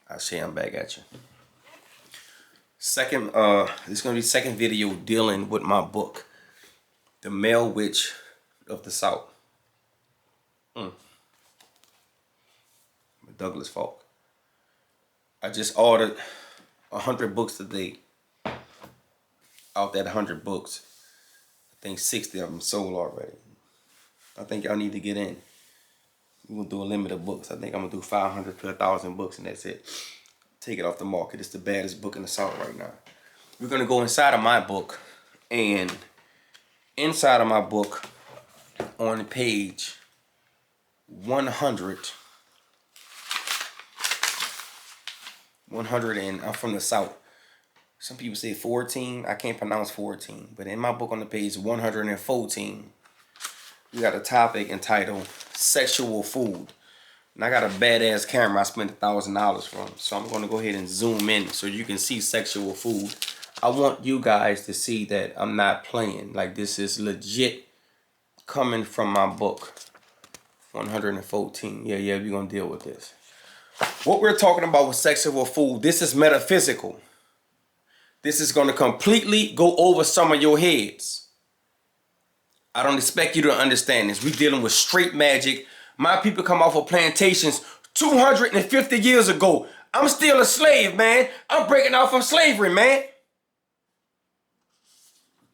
I say I'm back at you. Second, this is gonna be the second video dealing with my book, The Male Witch of the South. Douglas Falk. I just ordered 100 books today. Out that 100 books, I think 60 of them sold already. I think y'all need to get in. We're gonna do a limit of books. I think I'm gonna do 500 to 1,000 books and that's it. Take it off the market. It's the baddest book in the South right now. We're gonna go inside of my book, and inside of my book, on page 100, and I'm from the South. Some people say 14. I can't pronounce 14, but in my book on the page 114, we got a topic entitled Sexual Food. And I got a badass camera I spent $1,000 from. So I'm gonna go ahead and zoom in so you can see sexual food. I want you guys to see that I'm not playing. Like, this is legit coming from my book. 114. Yeah, we're gonna deal with this. What we're talking about with sexual food, this is metaphysical. This is gonna completely go over some of your heads. I don't expect you to understand this. We're dealing with straight magic. My people come off of plantations 250 years ago. I'm still a slave, man. I'm breaking out from slavery, man.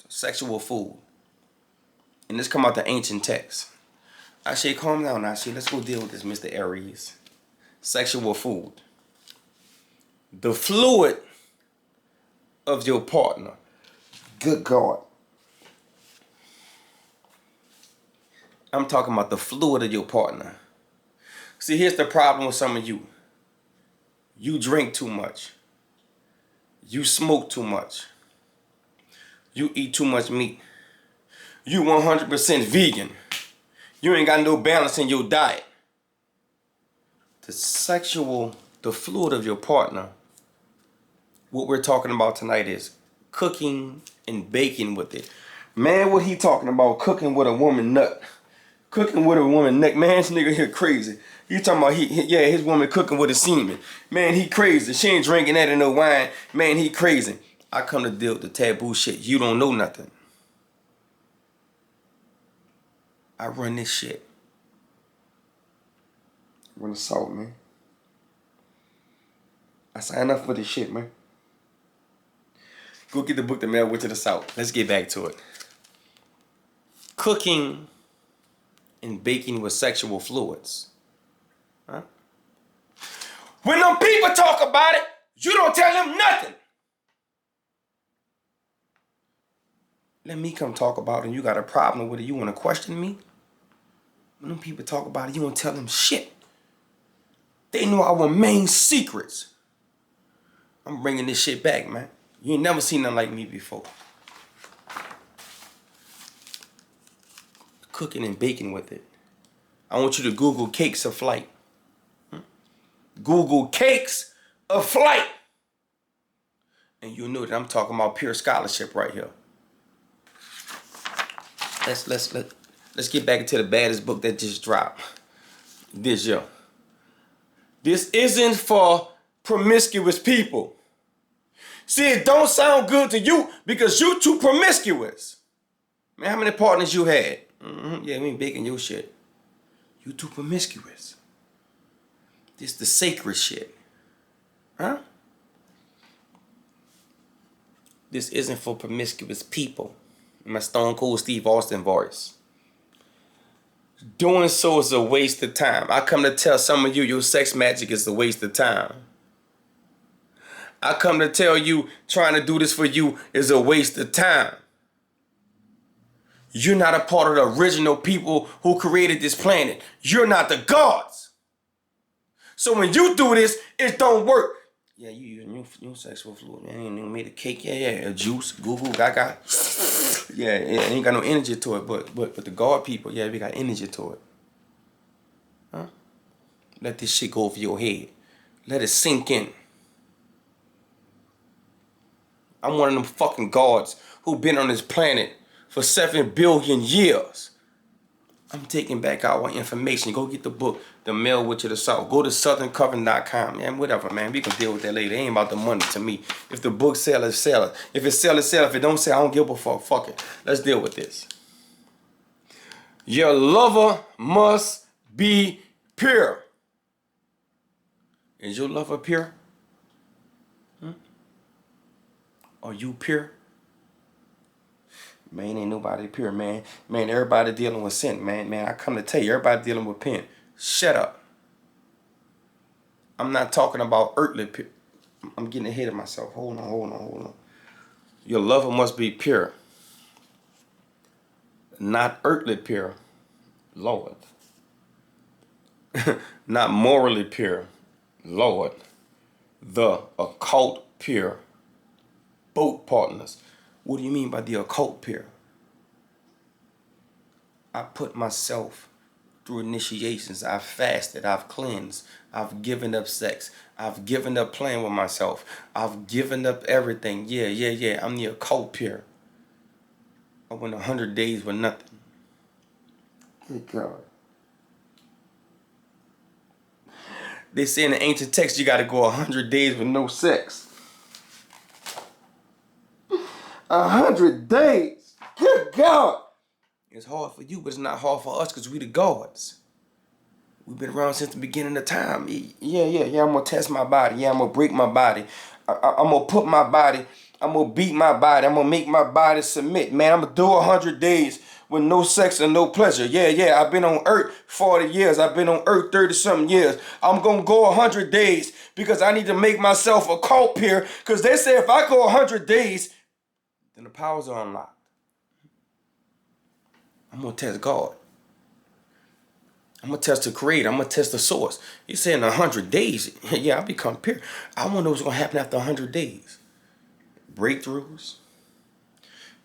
Sexual food. And this come out the ancient text. I say, calm down, I say, let's go deal with this, Mr. Aries. Sexual food. The fluid of your partner. Good God. I'm talking about the fluid of your partner. See, here's the problem with some of you. You drink too much. You smoke too much. You eat too much meat. You 100% vegan. You ain't got no balance in your diet. The fluid of your partner, what we're talking about tonight is cooking and baking with it. Man, what he talking about, cooking with a woman nut. Cooking with a woman neck. Man, this nigga here crazy. He talking about his woman cooking with a semen. Man, he crazy. She ain't drinking that in no wine. Man, he crazy. I come to deal with the taboo shit. You don't know nothing. I run this shit. I run the South, man. I sign up for this shit, man. Go get the book, The Male Witch of the South. Let's get back to it. Cooking and baking with sexual fluids. Huh? When them people talk about it, you don't tell them nothing. Let me come talk about it and you got a problem with it. You want to question me? When them people talk about it, you don't tell them shit. They know our main secrets. I'm bringing this shit back, man. You ain't never seen nothing like me before. Cooking and baking with it. I want you to Google cakes of flight. Google cakes of flight. And you'll know that I'm talking about pure scholarship right here. Let's get back into the baddest book that just dropped this year. This isn't for promiscuous people. See, it don't sound good to you because you too promiscuous. Man, how many partners you had? Yeah, we ain't baking your shit. You too promiscuous. This the sacred shit. Huh? This isn't for promiscuous people. In my Stone Cold Steve Austin voice. Doing so is a waste of time. I come to tell some of you your sex magic is a waste of time. I come to tell you trying to do this for you is a waste of time. You're not a part of the original people who created this planet. You're not the gods. So when you do this, it don't work. Yeah, you use new sexual fluid, man. You made a cake, yeah, a juice, Google, gaga. Yeah, ain't got no energy to it, but the God people, yeah, we got energy to it. Huh? Let this shit go over your head. Let it sink in. I'm one of them fucking gods who been on this planet for 7 billion years. I'm taking back our information. Go get the book, The Mail Witch of the South. Go to southerncoven.com, man. Whatever, man. We can deal with that later. It ain't about the money to me. If the book sell it, sell it. If it sell it, sell it. If it don't sell, I don't give a fuck. Fuck it. Let's deal with this. Your lover must be pure. Is your lover pure? Are you pure? Man, ain't nobody pure, man. Man, everybody dealing with sin, man. Man, I come to tell you, everybody dealing with pen. Shut up. I'm not talking about earthly pure. I'm getting ahead of myself. Hold on. Your lover must be pure. Not earthly pure, Lord. Not morally pure, Lord. The occult pure. Both partners. What do you mean by the occult pure? I put myself through initiations. I've fasted. I've cleansed. I've given up sex. I've given up playing with myself. I've given up everything. Yeah. I'm the occult pure. I went 100 days with nothing. Good God. They say in the ancient text you got to go 100 days with no sex. 100 days. Good God. It's hard for you, but it's not hard for us because we the gods. We've been around since the beginning of time. Yeah. I'm going to test my body. Yeah, I'm going to break my body. I'm going to put my body. I'm going to beat my body. I'm going to make my body submit. Man, I'm going to do 100 days with no sex and no pleasure. Yeah. I've been on earth 40 years. I've been on earth 30-something years. I'm going to go 100 days because I need to make myself a cult peer because they say if I go 100 days, then the powers are unlocked. I'm going to test God. I'm going to test the creator. I'm going to test the source. He said in 100 days, yeah, I become pure. I want to know what's going to happen after 100 days. Breakthroughs.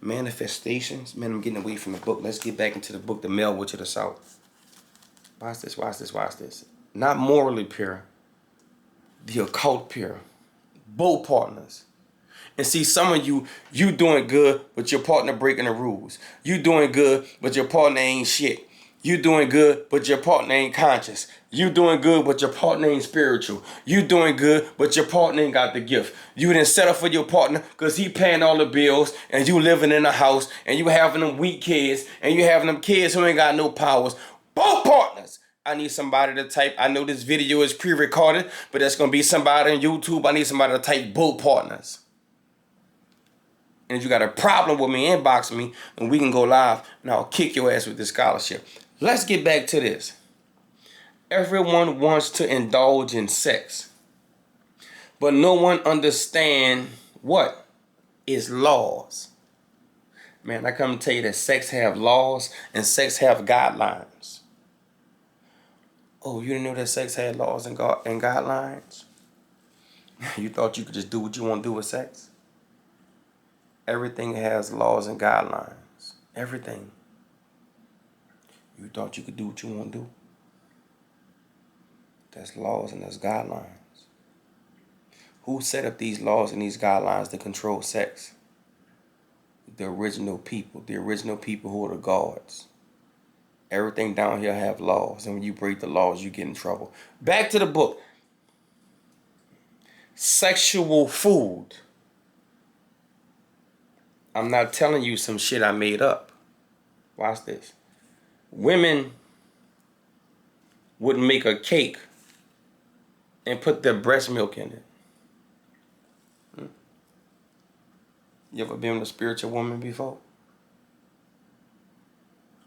Manifestations. Man, I'm getting away from the book. Let's get back into the book, The Mail Witch of the South. Watch this. Not morally pure. The occult pure. Both partners. And see, some of you doing good, but your partner breaking the rules. You doing good, but your partner ain't shit. You doing good, but your partner ain't conscious. You doing good, but your partner ain't spiritual. You doing good, but your partner ain't got the gift. You didn't settle for your partner because he paying all the bills and you living in a house and you having them weak kids and you having them kids who ain't got no powers. Both partners. I need somebody to type. I know this video is pre-recorded, but that's going to be somebody on YouTube. I need somebody to type both partners. And if you got a problem with me, inbox me and we can go live and I'll kick your ass with this scholarship. Let's get back to this. Everyone wants to indulge in sex, but no one understands what is laws. Man, I come to tell you that sex have laws and sex have guidelines. Oh, you didn't know that sex had laws and guidelines? You thought you could just do what you want to do with sex? Everything has laws and guidelines. Everything. You thought you could do what you want to do? That's laws and that's guidelines. Who set up these laws and these guidelines to control sex? The original people. The original people who are the gods. Everything down here have laws. And when you break the laws, you get in trouble. Back to the book. Sexual food. I'm not telling you some shit I made up. Watch this. Women would make a cake and put their breast milk in it. You ever been with a spiritual woman before?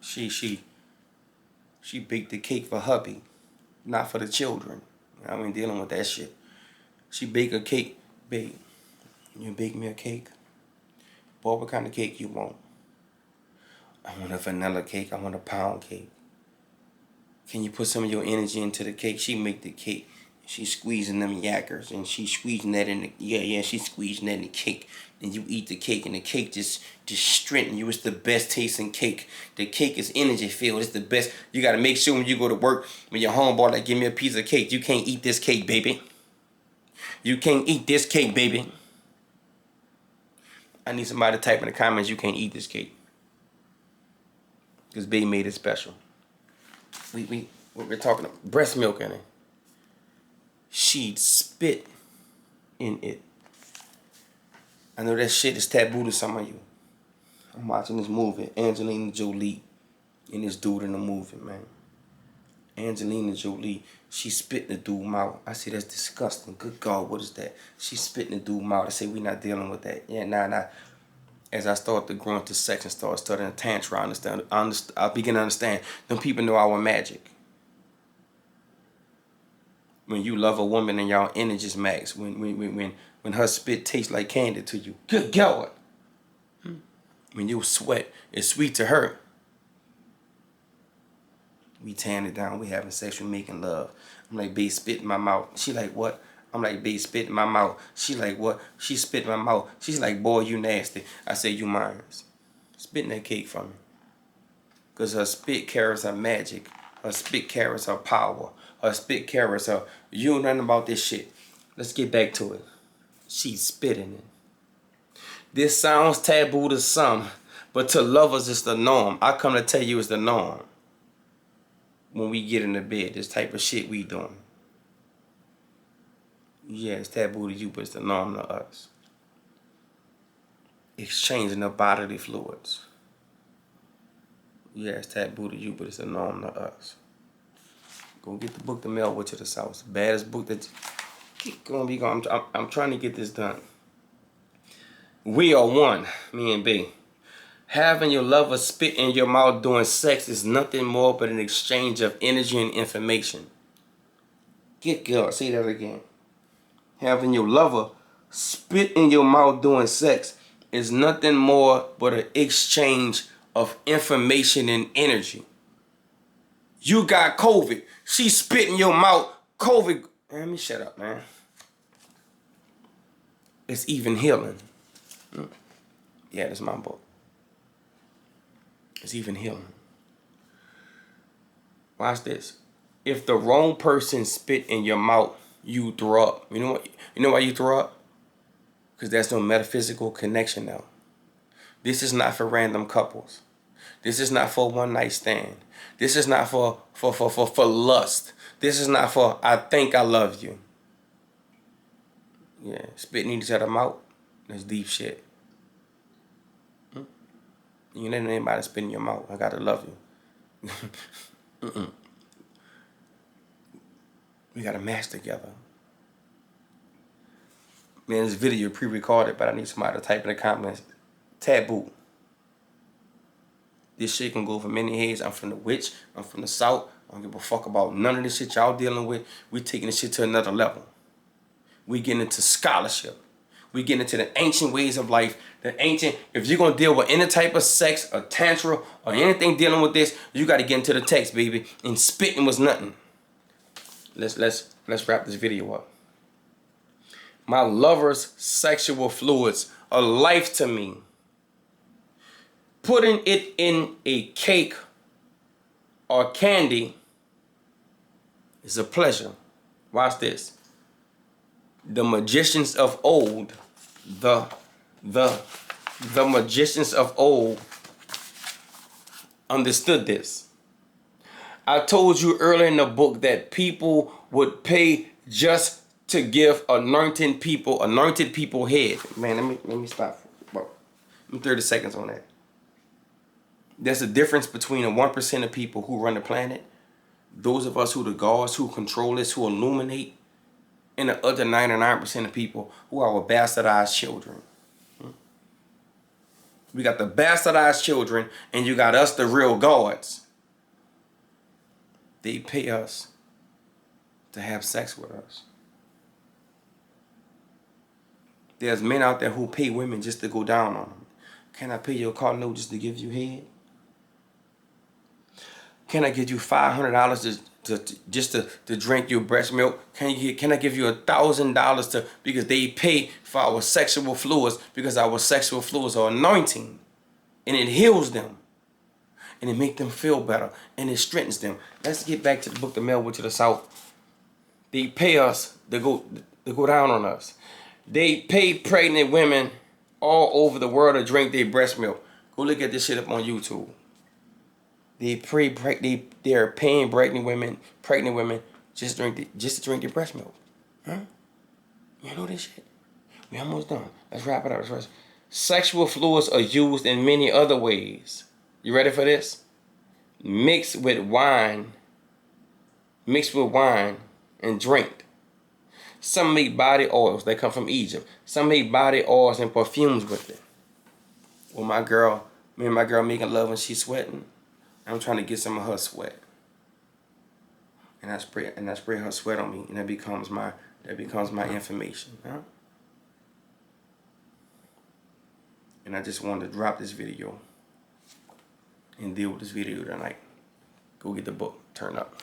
She baked the cake for hubby, not for the children. I ain't dealing with that shit. She baked a cake. Babe, you bake me a cake? Boy, what kind of cake you want? I want a vanilla cake. I want a pound cake. Can you put some of your energy into the cake? She make the cake. She's squeezing them yackers and she's squeezing that in the she's squeezing that in the cake. And you eat the cake and the cake just strengthens you. It's the best tasting cake. The cake is energy filled. It's the best. You gotta make sure when you go to work, when your homeboy like give me a piece of cake, you can't eat this cake, baby. You can't eat this cake, baby. I need somebody to type in the comments, you can't eat this cake. Because baby made it special. we're talking about breast milk in it. She'd spit in it. I know that shit is taboo to some of you. I'm watching this movie, Angelina Jolie and this dude in the movie, man. Angelina Jolie, she spit in the dude's mouth. I say that's disgusting. Good God, what is that? She spit in the dude's mouth. I say we not dealing with that. Yeah, nah. As I start to grow into sex and start studying tantra, I begin to understand. Them people know our magic. When you love a woman and y'all energies max, when her spit tastes like candy to you, good God. When you sweat, it's sweet to her. We tearing it down, we having sex, we making love. I'm like, babe, spit in my mouth. She like, what? I'm like, babe, spit in my mouth. She like, what? She spit in my mouth. She's like, boy, you nasty. I say, you mine. Spit in that cake for me. Because her spit carries her magic. Her spit carries her power. Her spit carries her. You know nothing about this shit. Let's get back to it. She's spitting it. This sounds taboo to some, but to lovers it's the norm. I come to tell you it's the norm. When we get in the bed, this type of shit we doing. Yeah, it's taboo to you, but it's the norm to us. Exchanging the bodily fluids. Yeah, it's taboo to you, but it's the norm to us. Go get the book, The Mail Witch of the South. Baddest book that gonna be gone. I'm trying to get this done. We are one, me and B. Having your lover spit in your mouth during sex is nothing more but an exchange of energy and information. Get God, say that again. Having your lover spit in your mouth during sex is nothing more but an exchange of information and energy. You got COVID. She spit in your mouth. COVID. Let me shut up, man. It's even healing. Yeah, that's my book. It's even healing. Watch this. If the wrong person spit in your mouth, you throw up. You know what? You know why you throw up? Because there's no metaphysical connection now. This is not for random couples. This is not for one night stand. This is not for lust. This is not for I think I love you. Yeah, spitting each other mouth. That's deep shit. You ain't letting anybody spit in your mouth. I gotta love you. We gotta match together. Man, this video pre-recorded, but I need somebody to type in the comments. Taboo. This shit can go for many heads. I'm from the witch. I'm from the south. I don't give a fuck about none of this shit y'all dealing with. We taking this shit to another level. We getting into scholarship. We getting into the ancient ways of life. The ancient, if you're gonna deal with any type of sex or tantra or anything dealing with this, you gotta get into the text, baby. And spitting was nothing. Let's wrap this video up. My lover's sexual fluids are life to me. Putting it in a cake or candy is a pleasure. Watch this. The magicians of old, the magicians of old understood this. I told you earlier in the book that people would pay just to give anointed people head. Man, let me stop. Bro, 30 seconds on that. There's a difference between the 1% of people who run the planet, those of us who the gods, who control us, who illuminate, and the other 99% of people who are our bastardized children. We got the bastardized children, and you got us, the real gods. They pay us to have sex with us. There's men out there who pay women just to go down on them. Can I pay your car note just to give you head? Can I give you $500 to drink your breast milk? Can I give you $1,000 because they pay for our sexual fluids, because our sexual fluids are anointing, and it heals them, and it makes them feel better, and it strengthens them. Let's get back to the book, The Mail Witch of the South. They pay us to go down on us. They pay pregnant women all over the world to drink their breast milk. Go look at this shit up on YouTube. They're paying pregnant women just to drink their breast milk. Huh? You know this shit? We almost done. Let's wrap it up. Sexual fluids are used in many other ways. You ready for this? Mixed with wine and drink. Some make body oils. They come from Egypt. Some make body oils and perfumes with it. Well, me and my girl making love when she's sweating. I'm trying to get some of her sweat. And I spray her sweat on me, and that becomes my information. Huh? And I just wanted to drop this video and deal with this video tonight. Go get the book. Turn up.